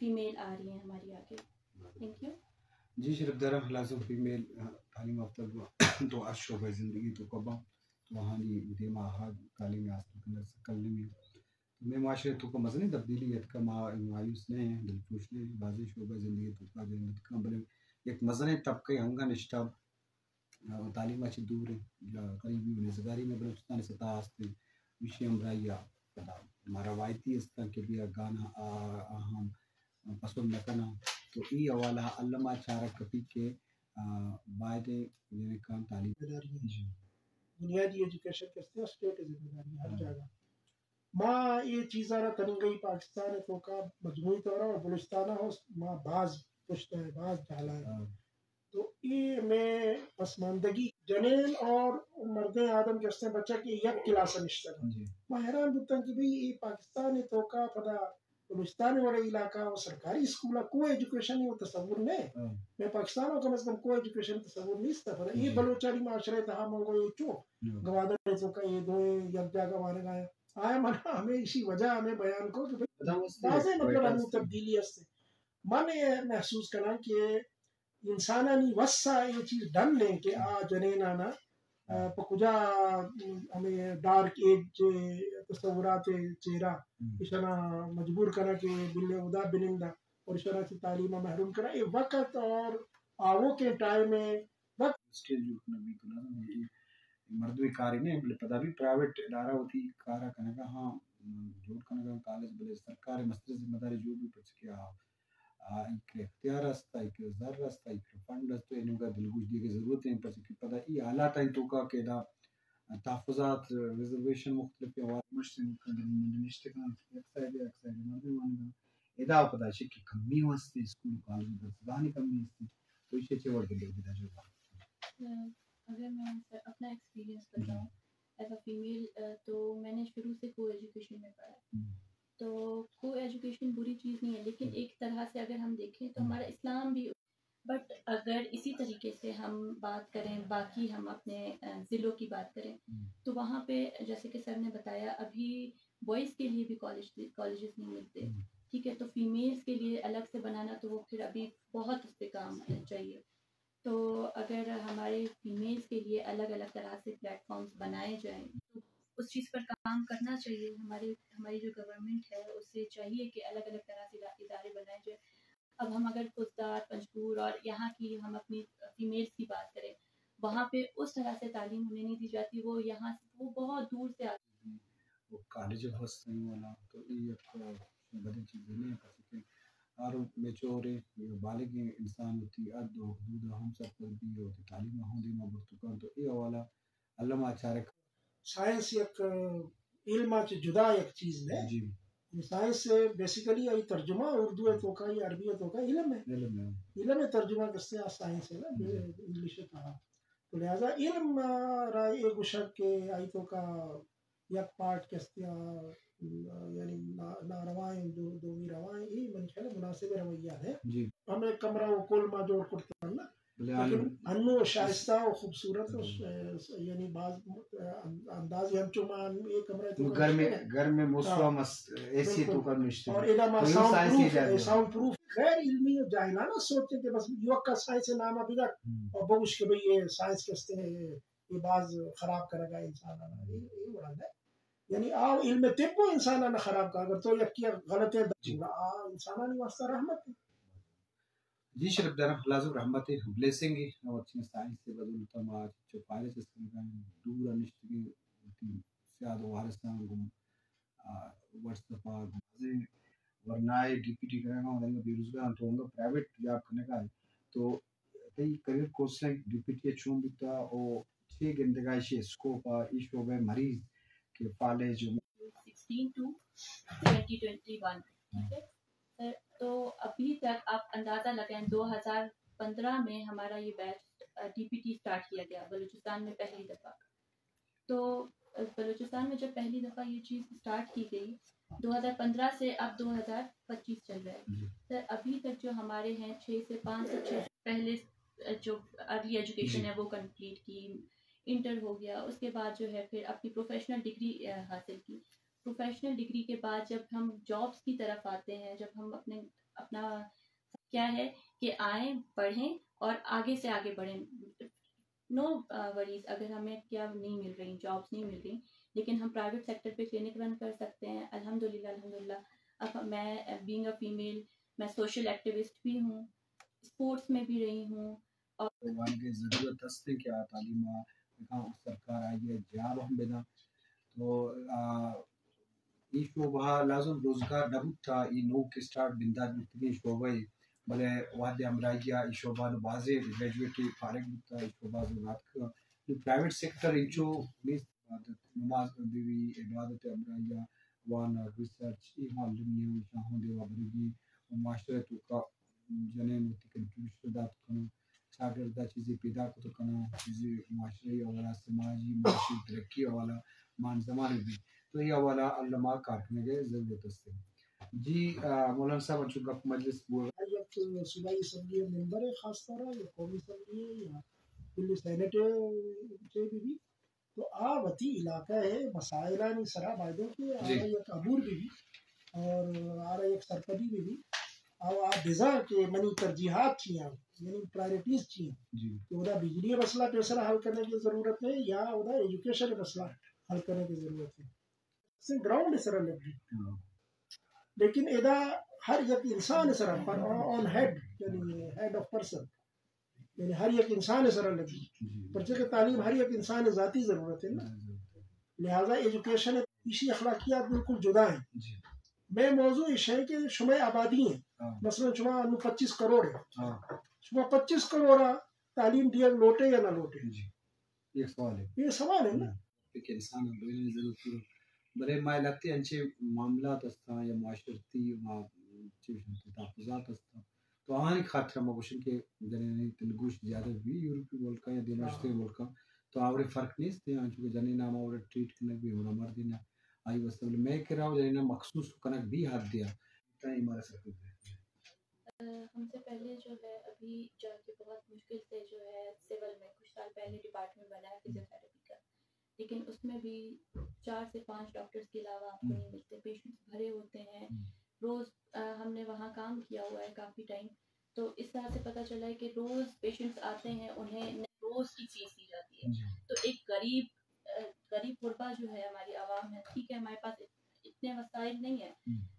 Female آ رہی ہیں ہماری آگے. Thank you. جی شرف درم لازم فیمیل تعلیم یافتہ تو شعبہ زندگی تو کبا تو وہاں دیما تعلیم حاصل کرنے سے کل نہیں میں معاشرے تو کا مزنی تبدیلی ہے کا مایوس نہیں ہیں دلپوش نہیں بازی شعبہ زندگی تو کا جنت کا بڑے ایک مزنی طبقے ہنگا نشتہ تعلیم اچھی دور قریبی نزگاری میں بلوچستان سے تاستے وشیم رائیا روایتی اس طرح کے بھی گانا اہم پسند نکنا تو ای حوالہ علامہ چارہ کپی کے بعد یعنی کام تعلیم بنیادی ایجوکیشن کے اسٹیٹ ذمہ داری ہر جگہ ماں یہ چیزاں تنی گئی پاکستان تو کا مجموعی طور اور بلوچستان ہو ماں بعض پشت ہے بعض ڈالا ہے تو یہ میں پسماندگی جنین اور مرد آدم کے اس بچہ کی یک کلاس نشتہ میں حیران بودتا کہ بھئی یہ پاکستان تو کا پدا بلوچستان والے علاقہ اور سرکاری اسکولہ کوئی ایجوکیشن وہ تصور نہیں میں پاکستان کم از کم کوئی ایجوکیشن تصور نہیں ستا یہ بلوچاری معاشرے تہا مونگو یہ چو گوادر تو کا یہ دو یک جاگہ وانے گئے آیا منا ہمیں اسی وجہ ہمیں بیان کو کہ بازے مطلب ہمیں تبدیلی ہے من یہ محسوس کرنا کہ انسانانی وسا یہ چیز ڈن لیں کہ آ جنین آنا پکجا ہمیں ڈارک ایج تصورات چہرہ اشنا مجبور کرنا کہ بل ادا بنندہ اور اشنا سے تعلیم محروم کرنا یہ وقت اور آووں کے ٹائم میں وقت اسٹیج جو نبی کنا مردوی کاری نہیں بلے پتہ بھی پرائیویٹ ادارہ ہوتی کارا کرنے کا ہاں جوڑ کرنے کا کالج بلے سرکاری مستر ذمہ داری جو بھی پچ کیا ایک اختیار رستا ایک زر رستا ایک فنڈ رستا انہوں کا دلگوش دی کی ضرورت ہے پچ کی پتہ ای حالات ہیں تو کا کہ دا تحفظات ریزرویشن مختلف عوام مشتن نشتے کا ایک سائڈ مردوی مانگا ادا پتہ ہے کہ کمی واسطے اسکول کالج میں زبانی کمی واسطے تو اسے چوڑ کے لے دیتا جو اگر میں اپنا ایکسپیرینس بتاؤں ایز اے فیمیل تو میں نے شروع سے کو ایجوکیشن میں پڑھا تو کو ایجوکیشن بری چیز نہیں ہے لیکن ایک طرح سے اگر ہم دیکھیں تو ہمارا اسلام بھی بٹ اگر اسی طریقے سے ہم بات کریں باقی ہم اپنے ضلعوں کی بات کریں تو وہاں پہ جیسے کہ سر نے بتایا ابھی بوائز کے لیے بھی کالجز نہیں ملتے ٹھیک ہے تو فیمیلز کے لیے الگ سے بنانا تو وہ پھر ابھی بہت اس پہ کام چاہیے تو اگر ہمارے فیمیلز کے لیے الگ الگ طرح سے پلیٹ فارمز بنائے جائیں تو اس چیز پر کام کرنا چاہیے ہماری جو گورنمنٹ ہے اسے چاہیے کہ الگ الگ طرح سے ادارے بنائے جائیں. اب ہم اگر فزدار پنجگور اور یہاں کی ہم اپنی فیمیلز کی بات کریں وہاں پہ اس طرح سے تعلیم انہیں نہیں دی جاتی وہ یہاں وہ بہت دور سے آتی وہ کالج ہستے والا تو یہ بڑی چیزیں نہیں کر سکتے اور میچورے بالغ انسان ہوتی اد حدود ہم سب پر بھی ہوتی تعلیم ہوں دی مبتکر تو یہ والا علامہ چارک سائنس یک علم چ جدا ایک چیز ہے جی سائنس بیسیکلی ای ترجمہ اردو ہے تو کا یا عربی ہے تو کا علم ہے ترجمہ کس سے سائنس ہے نا انگلش ہے کہا تو لہذا علم رائے ایک گشک کے آئی تو کا یک پارٹ کسیا یعنی ناروائیں دومی روائیں یہ من خیال مناسب رویہ ہے ہمیں کمرہ و کل ما جوڑ کرتے ہیں نا لیکن انو شائستہ و خوبصورت یعنی بعض انداز ہم چومان یہ کمرہ تو گھر میں موسوا ایسی تو کا نشتے اور علماء ساؤنڈ پروف غیر علمی جاہلانہ سوچتے کہ بس یوک کا سائنس نامہ بگڑ اور بگوش کے بھئی یہ سائنس کستے ہیں یہ بعض خراب کرے گا انسان یہ مراد ہے یعنی آو علم طب کو انسانانا خراب کر اگر تو یکی غلط ہے انسانانی واسطہ رحمت ہے. جی شرف دارم لازم رحمت ہے بلیسنگ ہے اور چین سائنس سے بدلتا ما جو پائلس اس کا دور نشتگی سیاد وارستان گم ورسپا گمازے ورنائے ڈی پی ٹی کرنا ہوں بے روزگار تو ہوں پرائیویٹ جاب کرنے کا ہے تو کئی کریئر کورسیں ڈی پی ٹی چون بیتا اور چھ گندگائی اسکوپا ایشو بے مریض کے پالے جو 16 to 2021 ٹھیک ہے تو ابھی تک آپ اندازہ لگائیں 2015 میں ہمارا یہ بیچ ڈی پی ٹی سٹارٹ کیا گیا بلوچستان میں پہلی دفعہ تو بلوچستان میں جب پہلی دفعہ یہ چیز سٹارٹ کی گئی 2015 سے اب 2025 چل رہا ہے سر ابھی تک جو ہمارے ہیں 6 سے 5 سے 6 پہلے جو ارلی ایجوکیشن ہے وہ کمپلیٹ کی انٹر ہو گیا اس کے بعد جو ہے پھر اپنی پروفیشنل ڈگری حاصل کی پروفیشنل ڈگری کے بعد جب ہم جابس کی طرف آتے ہیں جب ہم اپنا کیا ہے کہ آئیں پڑھیں اور آگے سے آگے بڑھیں. نو وریز اگر ہمیں کیا نہیں مل رہی جابس نہیں مل رہی لیکن ہم پرائیویٹ سیکٹر پہ کلینک رن کر سکتے ہیں. الحمدللہ اب میں بینگ اے فیمیل میں سوشل ایکٹیوسٹ بھی ہوں, اسپورٹس میں بھی رہی ہوں. والے ضرورت ہستے کیا تعلیم سرکار آئی ہے جاب ہم بنا تو ای شعبہ لازم روزگار نبود تھا ای نو کے سٹارٹ بندہ جتنی شعبہ بلے واد امراجیہ ای شعبہ بازے گریجویٹ فارغ ہوتا ای شعبہ زونات کا پرائیویٹ سیکٹر انچو نماز بیوی عبادت امراجیہ وان ریسرچ ای معلومی ہے شاہوں دیوا برگی معاشرت کا جنین کنٹریبیوشن دات کنو شاگردہ چیزیں پیدا کو کنا چیزیں معاشرے والا سماجی معاشی ترقی والا مان زمانے بھی تو یہ والا علماء کارکنے کے ضرورت ہے. جی مولانا صاحب چونکہ مجلس بول یک صوبائی اسمبلی ممبر ہے خاص طور یا قومی اسمبلی ہے یا دلی سینٹ سے بھی تو وتی علاقہ ہے مسائلانی سرا بائدوں کے ایک عبور بھی اور ایک سرکدی بھی اور دزا کے منی ترجیحات چیئیں یعنی پرائرٹیز چیئیں کہ ادا بجلی مسئلہ کیسا حل کرنے کی ضرورت ہے یا ادا ایجوکیشن مسئلہ حل کرنے کی ضرورت ہے. گراؤنڈ سرا لگ گئی لیکن ادا ہر یک انسان سرا آن ہیڈ یعنی ہیڈ آف پرسن یعنی ہر یک انسان سرا لگی پرچہ کہ تعلیم ہر یک انسان ذاتی ضرورت ہے نا لہذا ایجوکیشن اسی اخلاقیات بالکل جدا ہیں. میں موضوع اس ہے کہ شمع آبادی ہیں مثلا شمع 25 کروڑ ہے شمع 25 کروڑ تعلیم دیا لوٹے یا نہ لوٹے یہ سوال ہے نا ایک انسان ضرورت بڑے مائل لگتے انچے معاملات استا یا معاشرتی تحفظات استا تو آہانی خاطر مگوشن کے جنینی تلگوش زیادہ بھی یورپی ملکہ یا دیناشتے ملکہ تو آوری فرق نہیں استے ہیں چونکہ جنین نام آوری ٹریٹ کرنے بھی ہونا مردین آئی وستبل میں کراؤ جنین مخصوص کنک بھی حد دیا اتنا ہمارا سکتے ہیں. ہم سے پہلے جو ہے ابھی جا کے بہت مشکل سے جو ہے سول میں کچھ سال پہلے ڈپارٹمنٹ بنا ہے فزیوتھراپی کا لیکن اس میں بھی 4 سے 5 ڈاکٹرز کے علاوہ آپ کو نہیں ملتے. پیشنٹس بھرے ہوتے ہیں روز. ہم نے وہاں کام کیا ہوا ہے کافی ٹائم تو اس طرح سے پتہ چلا ہے کہ روز پیشنٹس آتے ہیں انہیں روز کی فیس دی جاتی ہے. تو ایک غریب غربا جو ہے ہماری عوام ہے ٹھیک ہے ہمارے پاس اتنے وسائل نہیں ہیں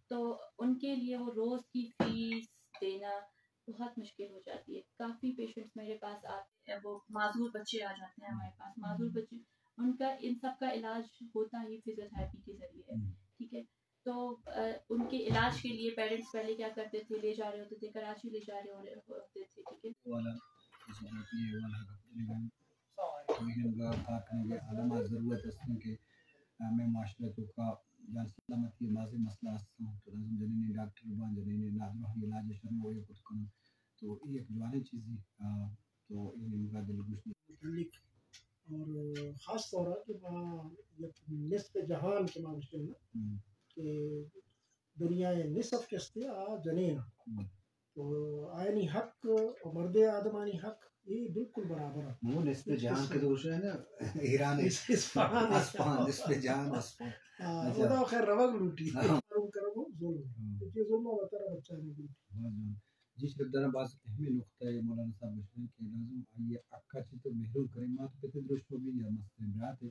تو ان کے لیے وہ روز کی فیس دینا بہت مشکل ہو جاتی ہے. کافی پیشنٹس میرے پاس آتے ہیں وہ معذور بچے آ جاتے ہیں ہمارے پاس معذور بچے ان کا ان سب کا علاج ہوتا ہی فزیوتھراپی کے ذریعے ہے ٹھیک ہے. تو ان کے علاج کے لیے پیرنٹس پہلے کیا کرتے تھے لے جا رہے ہوتے تھے کراچی لے جا رہے ہوتے تھے ٹھیک ہے. ضرورت ہے کہ میں معاشرتوں کا یا سلامتی ماضی مسئلہ ہستا ہوں تو لازم جنینی ڈاکٹر بان جنینی نادرہ علاج شروع ہوئے کچھ کروں تو یہ ایک جوانی چیزی تو ان کا دلگوش متعلق اور خاص طور پر کہ نصف جہان کے معاملے میں کہ دنیا نصف کستے جنین تو آئینی حق اور مرد آدمانی حق یہ بالکل برابر ہے. وہ نصف جہان کے دوش ہے نا ایران اسپان نصف جہان اسپان خدا خیر روگ لوٹی کرو ظلم یہ ظلم ہوتا ہے بچہ نے. جس در باز اہمی نقطہ ہے مولانا صاحب بشنے کہ لازم آئیے اکا چیز تو محرور کریمات پہ درست ہو بھی یا مستمرات ہے